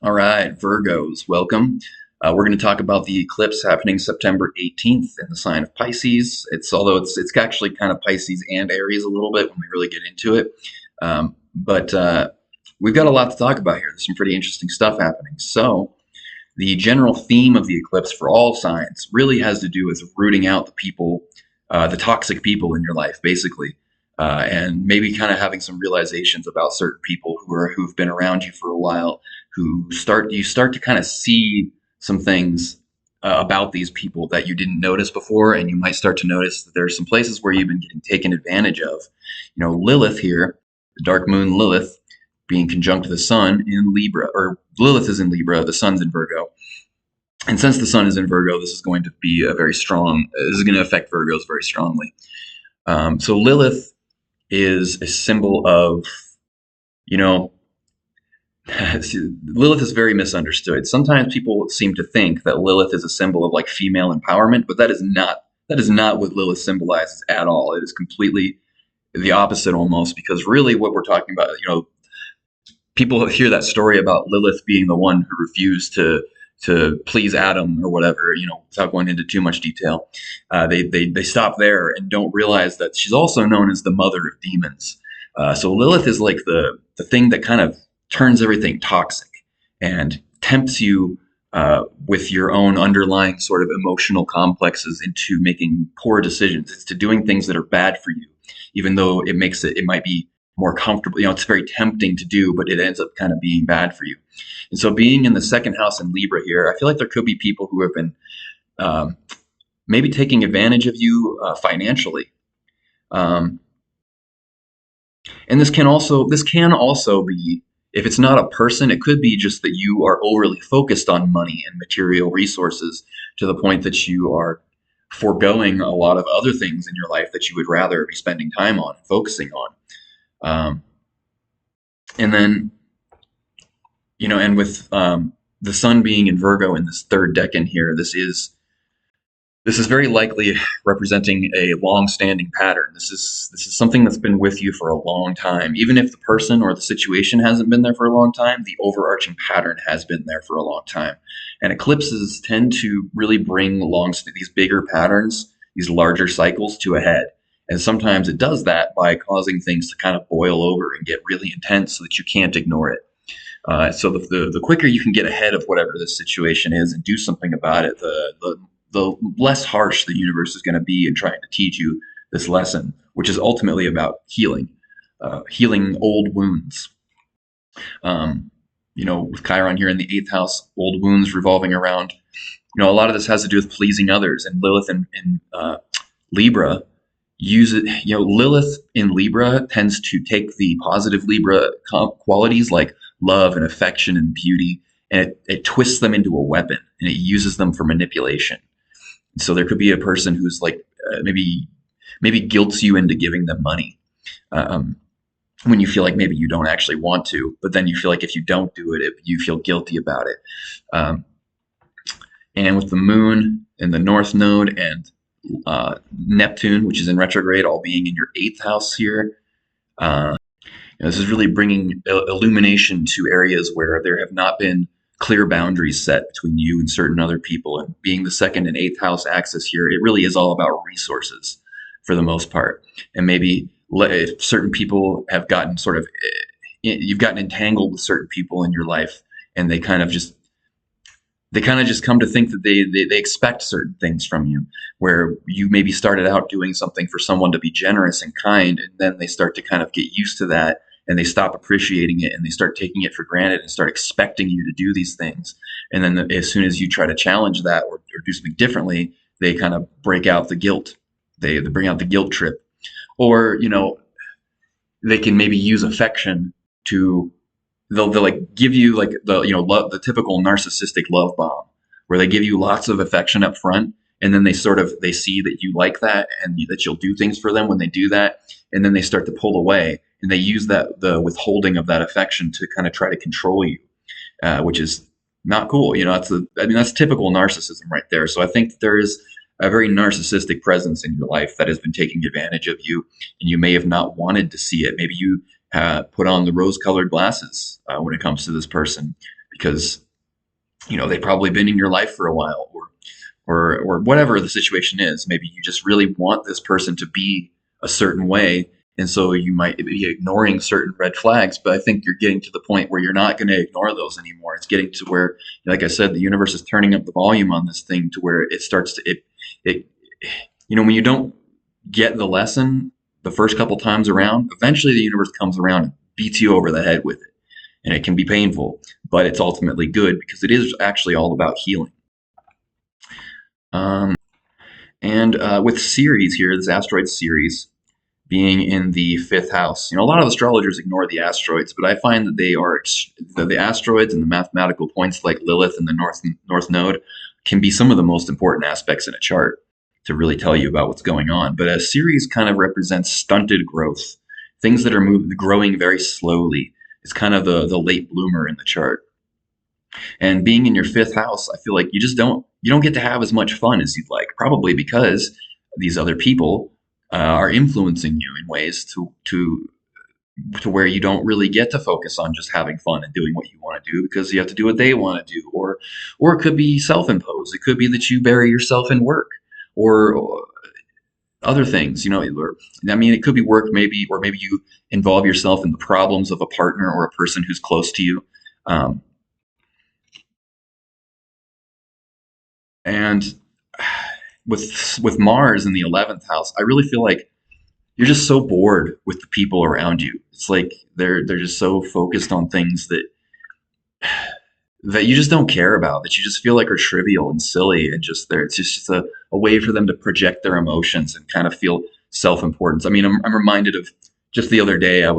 All right, Virgos, welcome. We're going to talk about the eclipse happening September 18th in the sign of Pisces. Although it's actually kind of Pisces and Aries a little bit when we really get into it. But we've got a lot to talk about here. There's some pretty interesting stuff happening. So the general theme of the eclipse for all signs really has to do with rooting out the people, the toxic people in your life, basically, and maybe kind of having some realizations about certain people who've been around you for a while, you start to kind of see some things about these people that you didn't notice before, and you might start to notice that there are some places where you've been getting taken advantage of. Lilith here, the dark moon Lilith, being conjunct the sun in Libra, or Lilith is in Libra, the sun's in Virgo. And since the sun is in Virgo, this is going to be this is going to affect Virgos very strongly. So Lilith is a symbol of, you know, Lilith is very misunderstood. Sometimes people seem to think that Lilith is a symbol of like female empowerment, but that is not what Lilith symbolizes at all. It is completely the opposite almost, because really what we're talking about, people hear that story about Lilith being the one who refused to please Adam or whatever, without going into too much detail. They stop there and don't realize that she's also known as the mother of demons. So Lilith is like the thing that kind of turns everything toxic and tempts you with your own underlying sort of emotional complexes into making poor decisions. It's to doing things that are bad for you, even though it might be more comfortable. It's very tempting to do, but it ends up kind of being bad for you. And so being in the second house in Libra here, I feel like there could be people who have been maybe taking advantage of you financially. And this can also be, if it's not a person, it could be just that you are overly focused on money and material resources to the point that you are foregoing a lot of other things in your life that you would rather be spending time on, focusing on. And then, and with the sun being in Virgo in this third decan here, this is very likely representing a long-standing pattern. This is something that's been with you for a long time. Even if the person or the situation hasn't been there for a long time, the overarching pattern has been there for a long time. And eclipses tend to really bring along these bigger patterns, these larger cycles to a head. And sometimes it does that by causing things to kind of boil over and get really intense so that you can't ignore it. So the quicker you can get ahead of whatever this situation is and do something about it, the less harsh the universe is going to be in trying to teach you this lesson, which is ultimately about healing old wounds. With Chiron here in the 8th house, old wounds revolving around, a lot of this has to do with pleasing others. And Lilith in Libra Lilith in Libra tends to take the positive Libra qualities like love and affection and beauty, and it twists them into a weapon, and it uses them for manipulation. So there could be a person who's like maybe guilts you into giving them money when you feel like maybe you don't actually want to, but then you feel like if you don't do it, you feel guilty about it. And with the moon in the north node and Neptune, which is in retrograde, all being in your 8th house here, this is really bringing illumination to areas where there have not been clear boundaries set between you and certain other people. And being the 2nd and 8th house axis here, it really is all about resources for the most part. And maybe if certain people have gotten you've gotten entangled with certain people in your life, and they kind of just come to think that they expect certain things from you, where you maybe started out doing something for someone to be generous and kind, and then they start to kind of get used to that, and they stop appreciating it, and they start taking it for granted and start expecting you to do these things. And then as soon as you try to challenge that or do something differently, they kind of break out the guilt. They bring out the guilt trip. Or, they can maybe use affection to, they'll like give you like the typical narcissistic love bomb, where they give you lots of affection up front, and then they see that you like that and that you'll do things for them when they do that, and then they start to pull away, and they use the withholding of that affection to kind of try to control you, which is not cool. That's typical narcissism right there. So I think that there is a very narcissistic presence in your life that has been taking advantage of you, and you may have not wanted to see it. Maybe you put on the rose-colored glasses when it comes to this person, because they've probably been in your life for a while, or whatever the situation is. Maybe you just really want this person to be a certain way, and so you might be ignoring certain red flags. But I think you're getting to the point where you're not going to ignore those anymore. It's getting to where, like I said, the universe is turning up the volume on this thing to where it starts to it when you don't get the lesson the first couple times around, eventually the universe comes around and beats you over the head with it. And it can be painful, but it's ultimately good because it is actually all about healing. Um, and with Ceres here, this asteroid Ceres being in the fifth house, a lot of astrologers ignore the asteroids, but I find that the asteroids and the mathematical points like Lilith and the North Node can be some of the most important aspects in a chart to really tell you about what's going on. But Ceres kind of represents stunted growth, things that are growing very slowly. It's kind of the late bloomer in the chart. And being in your fifth house, I feel like you don't get to have as much fun as you'd like, probably because these other people are influencing you in ways to where you don't really get to focus on just having fun and doing what you want to do, because you have to do what they want to do, or it could be self-imposed. It could be that you bury yourself in work, or other things, it could be work, maybe, or maybe you involve yourself in the problems of a partner or a person who's close to you. And with Mars in the 11th house, I really feel like you're just so bored with the people around you. It's like they're just so focused on things that you just don't care about, that you just feel like are trivial and silly, and it's just a way for them to project their emotions and kind of feel self-importance. I mean, I'm reminded of just the other day, I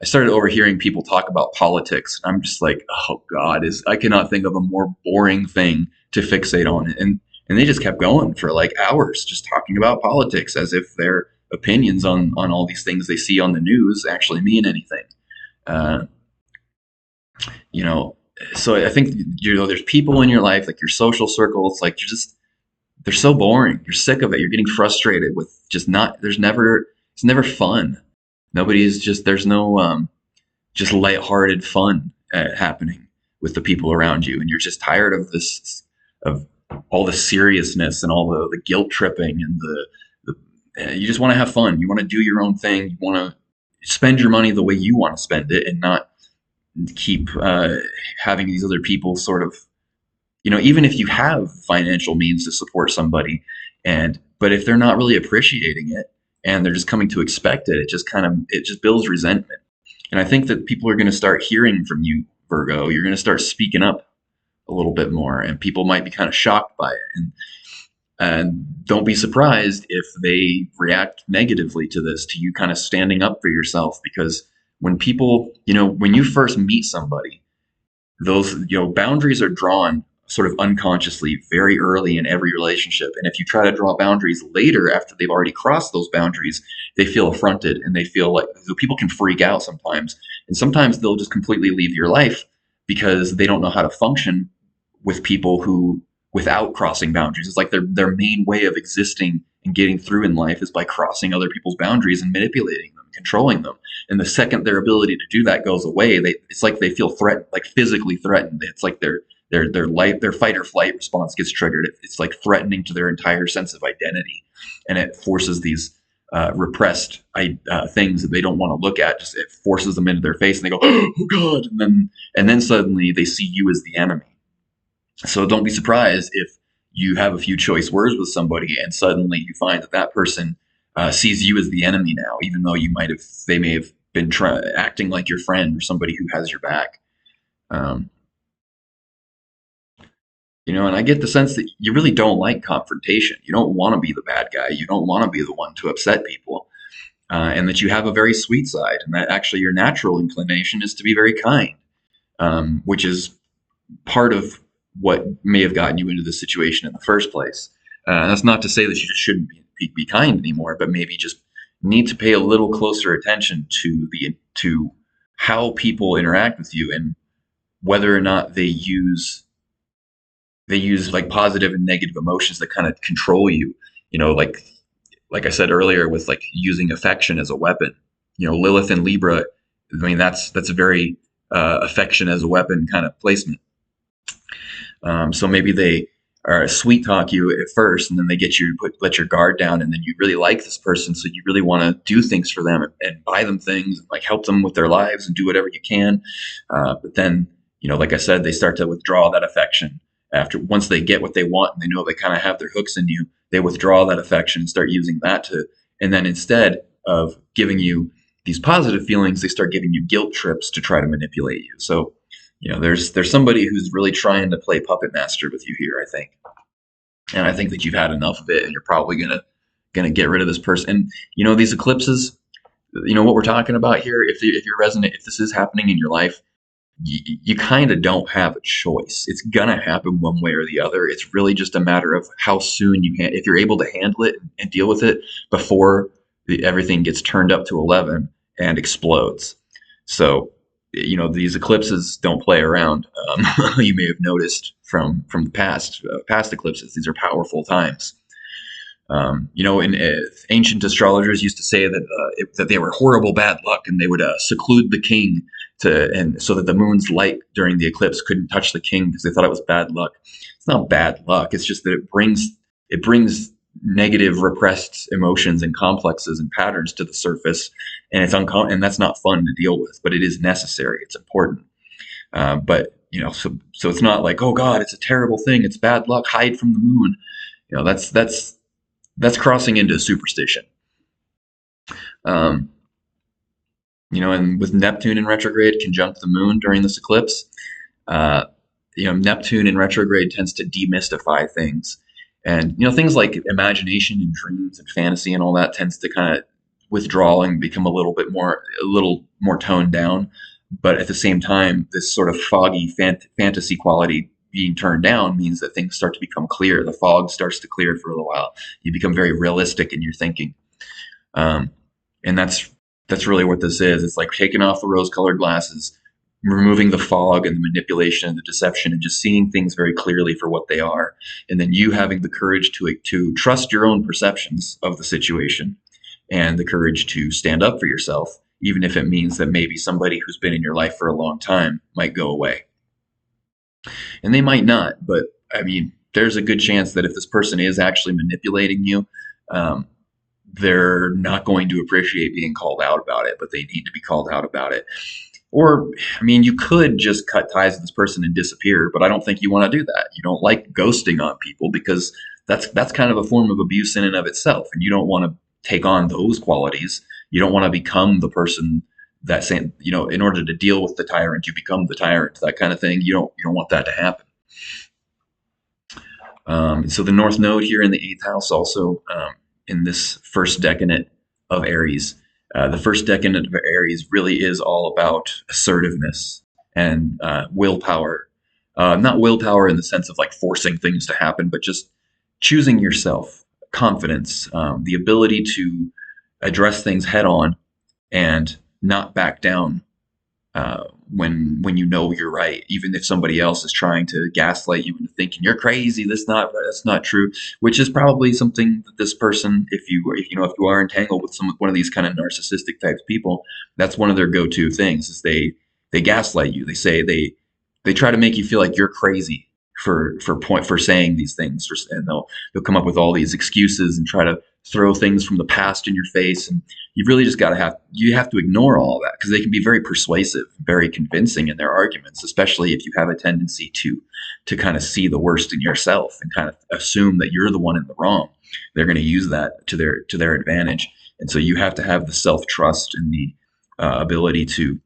started overhearing people talk about politics. I'm just like, oh God, I cannot think of a more boring thing to fixate on. And they just kept going for like hours just talking about politics as if their opinions on all these things they see on the news actually mean anything. Uh, you know, so I think, there's people in your life, like your social circle. It's like they're so boring. You're sick of it. You're getting frustrated with just not. It's never fun. There's no just lighthearted fun happening with the people around you, and you're just tired of of all the seriousness and all the guilt tripping and you just want to have fun. You want to do your own thing. You want to spend your money the way you want to spend it, and not keep having these other people sort of, even if you have financial means to support somebody, but if they're not really appreciating it and they're just coming to expect it, it just builds resentment. And I think that people are going to start hearing from you, Virgo. You're going to start speaking up a little bit more, and people might be kind of shocked by it. And don't be surprised if they react negatively to this, to you kind of standing up for yourself, because when people, when you first meet somebody, those, boundaries are drawn sort of unconsciously very early in every relationship. And if you try to draw boundaries later after they've already crossed those boundaries, they feel affronted, and they feel like, so people can freak out sometimes. And sometimes they'll just completely leave your life because they don't know how to function with people without crossing boundaries. It's like their main way of existing and getting through in life is by crossing other people's boundaries and manipulating them, controlling them. And the second their ability to do that goes away, it's like they feel threatened, like physically threatened. It's like their fight or flight response gets triggered. It's like threatening to their entire sense of identity, and it forces these repressed things that they don't want to look at. Just it forces them into their face, and they go, "Oh God!" And then suddenly they see you as the enemy. So don't be surprised if you have a few choice words with somebody, and suddenly you find that person sees you as the enemy now, even though they may have been acting like your friend or somebody who has your back. Um, and I get the sense that you really don't like confrontation. You don't want to be the bad guy. You don't want to be the one to upset people. And that you have a very sweet side, and that actually your natural inclination is to be very kind, which is part of what may have gotten you into this situation in the first place. That's not to say that you just shouldn't be kind anymore, but maybe just need to pay a little closer attention to how people interact with you, and whether or not they use like positive and negative emotions that kind of control you. Like I said earlier, with like using affection as a weapon. Lilith and Libra. I mean, that's a very affection as a weapon kind of placement. So maybe they are sweet talk you at first, and then they get you to let your guard down, and then you really like this person, so you really want to do things for them and buy them things, and like help them with their lives and do whatever you can. But then, like I said, they start to withdraw that affection after once they get what they want and they know they kind of have their hooks in you. They withdraw that affection and start using that to, and then instead of giving you these positive feelings, they start giving you guilt trips to try to manipulate you. So there's somebody who's really trying to play puppet master with you here, I think. And I think that you've had enough of it, and you're probably gonna get rid of this person. And these eclipses, what we're talking about here. If you're resonant, if this is happening in your life, you kind of don't have a choice. It's gonna happen one way or the other. It's really just a matter of how soon if you're able to handle it and deal with it before everything gets turned up to 11 and explodes. So these eclipses don't play around. You may have noticed from the past eclipses, these are powerful times. In ancient astrologers used to say that they were horrible bad luck, and they would seclude the king and so that the moon's light during the eclipse couldn't touch the king because they thought it was bad luck. It's not bad luck. It's just that it brings negative repressed emotions and complexes and patterns to the surface, and and that's not fun to deal with, but it is necessary. It's important. But so it's not like, oh God, it's a terrible thing, it's bad luck, hide from the moon. That's crossing into superstition. And with Neptune in retrograde conjunct the moon during this eclipse, Neptune in retrograde tends to demystify things. And, things like imagination and dreams and fantasy and all that tends to kind of withdraw and become a little more toned down. But at the same time, this sort of foggy fantasy quality being turned down means that things start to become clear. The fog starts to clear for a little while. You become very realistic in your thinking. And that's really what this is. It's like taking off the rose-colored glasses, removing the fog and the manipulation and the deception, and just seeing things very clearly for what they are. And then you having the courage to trust your own perceptions of the situation, and the courage to stand up for yourself, even if it means that maybe somebody who's been in your life for a long time might go away. And they might not, but I mean, there's a good chance that if this person is actually manipulating you, they're not going to appreciate being called out about it, but they need to be called out about it. Or, I mean, you could just cut ties with this person and disappear, but I don't think you want to do that. You don't like ghosting on people because that's kind of a form of abuse in and of itself, and you don't want to take on those qualities. You don't want to become the person that saying, in order to deal with the tyrant, you become the tyrant, that kind of thing. You don't want that to happen. So the North Node here in the 8th house also, in this first decade of Aries. The first decade of Aries really is all about assertiveness and willpower. Not willpower in the sense of like forcing things to happen, but just choosing yourself, confidence, the ability to address things head on and not back down when you know you're right, even if somebody else is trying to gaslight you into thinking you're crazy. That's not true. Which is probably something that this person, if you are entangled with one of these kind of narcissistic types people, that's one of their go-to things. Is they gaslight you. They say they try to make you feel like you're crazy for saying these things, and they'll come up with all these excuses and try to throw things from the past in your face. And you really just have to ignore all that, because they can be very persuasive, very convincing in their arguments, especially if you have a tendency to kind of see the worst in yourself and kind of assume that you're the one in the wrong. They're going to use that to their advantage. And so you have to have the self-trust and the ability to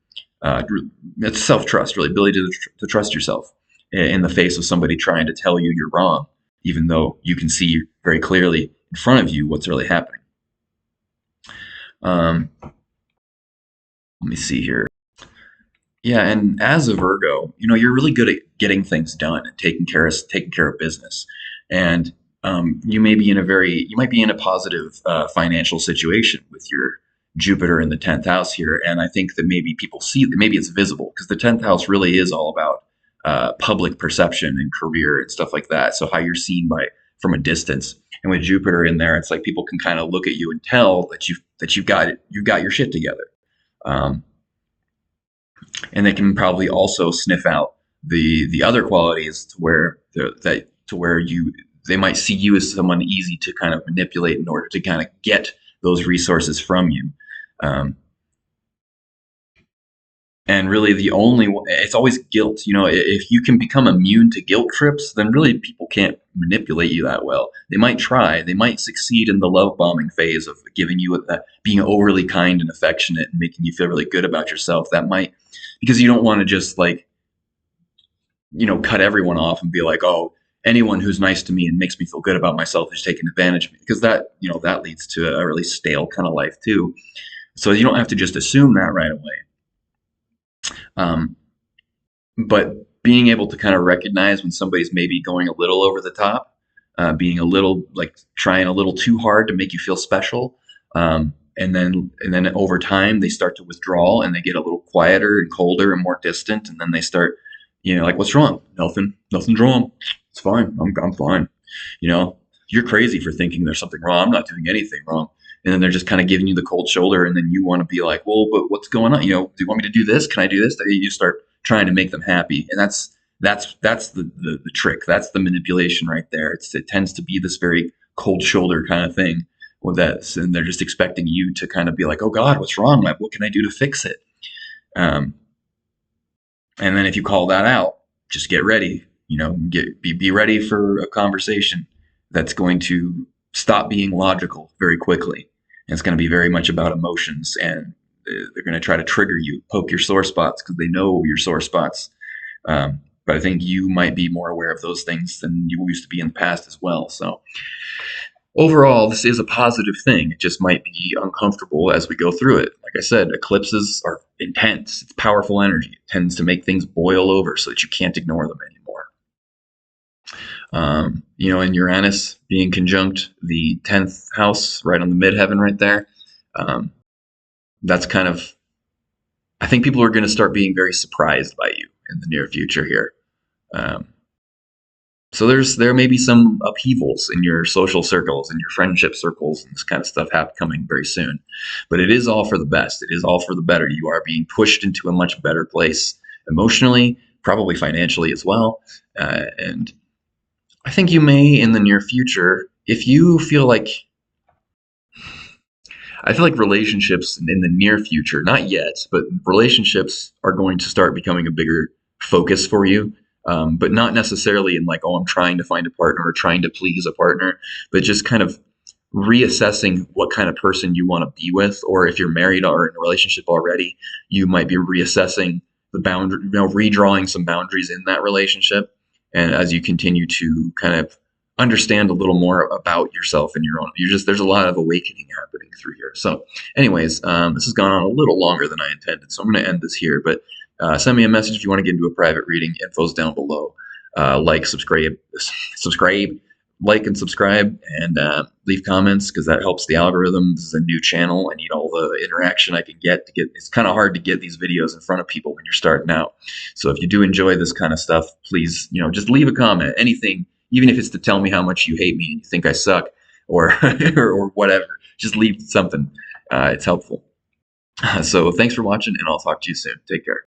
it's self-trust, really, ability to trust yourself in the face of somebody trying to tell you you're wrong, even though you can see very clearly in front of you what's really happening. Let me see here. Yeah, and as a Virgo, you're really good at getting things done and taking care of business. And you might be in a positive financial situation with your Jupiter in the 10th house here. And I think that maybe people see that maybe it's visible, because the 10th house really is all about public perception and career and stuff like that. So how you're seen from a distance. And with Jupiter in there, it's like people can kind of look at you and tell that you've got your shit together. and they can probably also sniff out the other qualities to where you they might see you as someone easy to kind of manipulate in order to kind of get those resources from you. Um, and really, it's always guilt. If you can become immune to guilt trips, then really people can't manipulate you that well. They might try, they might succeed in the love bombing phase of giving you that, being overly kind and affectionate and making you feel really good about yourself. That might, because you don't want to just like, cut everyone off and be like, oh, anyone who's nice to me and makes me feel good about myself is taking advantage of me, because that leads to a really stale kind of life too. So you don't have to just assume that right away. Um, but being able to kind of recognize when somebody's maybe going a little over the top, being a little like trying a little too hard to make you feel special, and then over time they start to withdraw and they get a little quieter and colder and more distant, and then they start, like, what's wrong? Nothing's wrong. It's fine. I'm fine. You know, you're crazy for thinking there's something wrong. I'm not doing anything wrong. And then they're just kind of giving you the cold shoulder, and then you want to be like, well, but what's going on? Do you want me to do this? Can I do this? You start trying to make them happy, and that's the trick. That's the manipulation right there. It tends to be this very cold shoulder kind of thing with that, and they're just expecting you to kind of be like, oh God, what's wrong? Like, what can I do to fix it? Um, and then if you call that out, just get ready. Be ready for a conversation that's going to stop being logical very quickly. And it's going to be very much about emotions, and they're going to try to trigger you, poke your sore spots because they know your sore spots. But I think you might be more aware of those things than you used to be in the past as well. So overall, this is a positive thing. It just might be uncomfortable as we go through it. Like I said, eclipses are intense. It's powerful energy. It tends to make things boil over so that you can't ignore them anymore. And Uranus being conjunct the 10th house right on the midheaven right there, that's kind of, I think people are going to start being very surprised by you in the near future here. Um, so there may be some upheavals in your social circles and your friendship circles and this kind of stuff coming very soon. But it is all for the best. It is all for the better. You are being pushed into a much better place emotionally, probably financially as well. And I think you may, in the near future, if you feel like, I feel like relationships in the near future, not yet, but relationships are going to start becoming a bigger focus for you. But not necessarily in like, oh, I'm trying to find a partner or trying to please a partner, but just kind of reassessing what kind of person you want to be with. Or if you're married or in a relationship already, you might be reassessing the boundary, redrawing some boundaries in that relationship. And as you continue to kind of understand a little more about yourself and your own, there's a lot of awakening happening through here. So anyways, this has gone on a little longer than I intended, so I'm going to end this here, but send me a message if you want to get into a private reading. Info's down below. Subscribe, like and subscribe, and leave comments because that helps the algorithm. This is a new channel. I need all the interaction I can get. It's kind of hard to get these videos in front of people when you're starting out. So if you do enjoy this kind of stuff, please, just leave a comment. Anything, even if it's to tell me how much you hate me and you think I suck, or or whatever. Just leave something. It's helpful. So thanks for watching, and I'll talk to you soon. Take care.